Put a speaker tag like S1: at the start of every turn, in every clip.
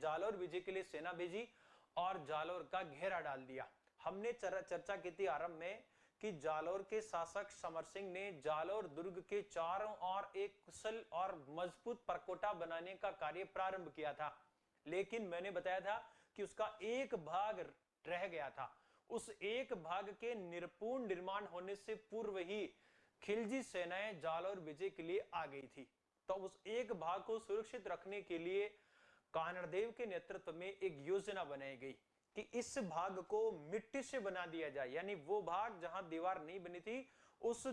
S1: जालोर विजय के लिए सेना भेजी और जालोर का घेरा डाल दिया। हमने चर्चा की थी आरंभ में कि जालोर के शासक समर सिंह ने जालोर दुर्ग के चारों ओर एक कुशल और मजबूत परकोटा बनाने का कार्य प्रारंभ किया था, लेकिन मैंने बताया था कि उसका एक भाग रह गया था। उस एक भाग के निरपूर्ण निर्माण होने से पूर्व ही खिलजी सेनाएं जालोर विजय के लिए आ गई थी। तो उस एक भाग को सुरक्षित रखने के लिए कानड़देव के नेतृत्व में एक योजना बनाई गई कि इस भाग को मिट्टी से बना दिया जाए, यानी वो भाग जहां दीवार नहीं बनी थी उस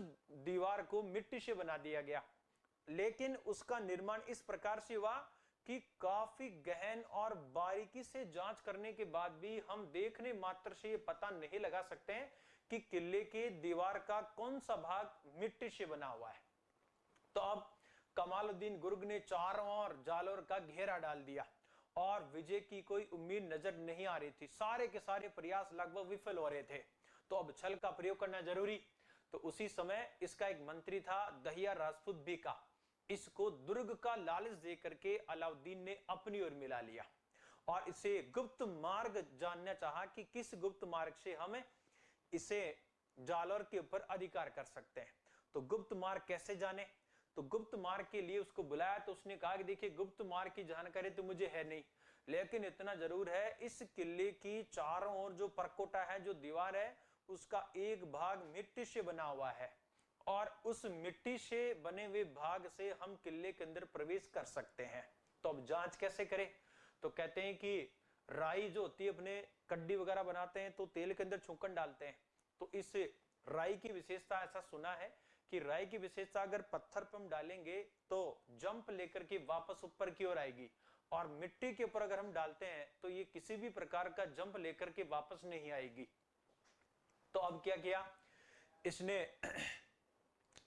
S1: दीवार को मिट्टी से बना दिया गया। लेकिन उसका निर्माण इस प्रकार से हुआ कि काफी गहन और बारीकी से जांच करने के बाद भी हम देखने मात्र से ये पता नहीं लगा सकते हैं कि किले के दीवार का कौन सा भाग मिट्टी से बना हुआ है। तो अब कमालुद्दीन गुर्ग ने चारों ओर जालोर का घेरा डाल दिया और विजय की कोई उम्मीद नजर नहीं आ रही थी। सारे के सारे प्रयास लगभग विफल हो रहे थे। तो अब छल का प्रयोग करना जरूरी। तो उसी समय इसका एक मंत्री था दहिया राजपूत बीका। इसको दुर्ग का लालच दे करके अलाउद्दीन ने अपनी ओर मिला लिया और इसे गुप्त मार्ग जानना चाहा कि किस गुप्त मार्ग से हमें इसे जालोर के ऊपर अधिकार कर सकते हैं। तो गुप्त मार्ग कैसे जाने? तो गुप्त मार्ग के लिए उसको बुलाया तो उसने कहा कि देखिए गुप्त मार्ग की जानकारी तो मुझे है नहीं, लेकिन इतना जरूर है इस किले की चारों ओर जो परकोटा है, जो दीवार है, उसका एक भाग मिट्टी से बना हुआ है और उस मिट्टी से बने हुए भाग से हम किले के अंदर प्रवेश कर सकते हैं। तो अब जांच कैसे करें? तो कहते हैं कि राई जो होती है, अपने कड्डी वगैरह बनाते हैं तो तेल के अंदर छौंकन डालते हैं। तो इस राई की विशेषता, ऐसा सुना है कि राई की विशेषता अगर पत्थर पर हम डालेंगे तो जंप लेकर के वापस ऊपर की ओर आएगी, और मिट्टी के ऊपर अगर हम डालते हैं तो ये किसी भी प्रकार का जंप लेकर के वापस नहीं आएगी। तो अब क्या किया इसने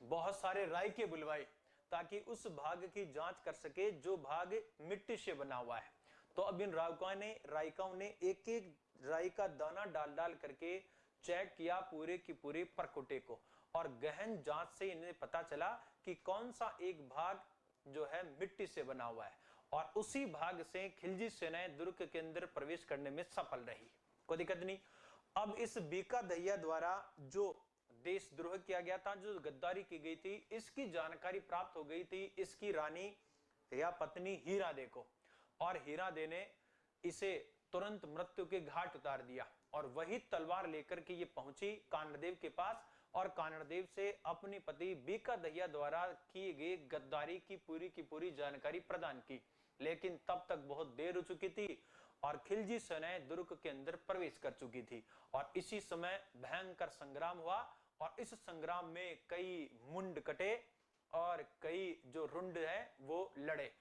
S1: बहुत सारे राई के बुलवाए ताकि उस भाग की जांच कर सके जो भाग मिट्टी से बना हुआ है। तो अब इन रायकाओं ने एक एक राई का दाना डाल डाल करके चेक किया पूरे की पूरे परकोटे को, और गहन जांच से इन्हें पता चला कि कौन सा एक भाग जो है मिट्टी से बना हुआ है, और उसी भाग से खिलजी सेनाएं दुर्ग के अंदर प्रवेश करने में सफल रही। कोई दिक्कत नहीं। अब इस बीका दहिया द्वारा जो देशद्रोह किया गया था, जो गद्दारी की गई थी, इसकी जानकारी प्राप्त हो गई थी इसकी रानी या पत्नी हीरा दे को, और हीरा दे ने इसे तुरंत मृत्यु के घाट उतार दिया और वही तलवार लेकर के ये पहुंची कानड़देव के पास और कानड़देव से अपने पति बीका दहिया द्वारा किए गए गद्दारी की पूरी जानकारी प्रदान की। लेकिन तब तक बहुत देर हो चुकी थी और खिलजी सेनाएं दुर्ग के अंदर प्रवेश कर चुकी थी, और इसी समय भयंकर संग्राम हुआ और इस संग्राम में कई मुंड कटे और कई जो रुंड है वो लड़े।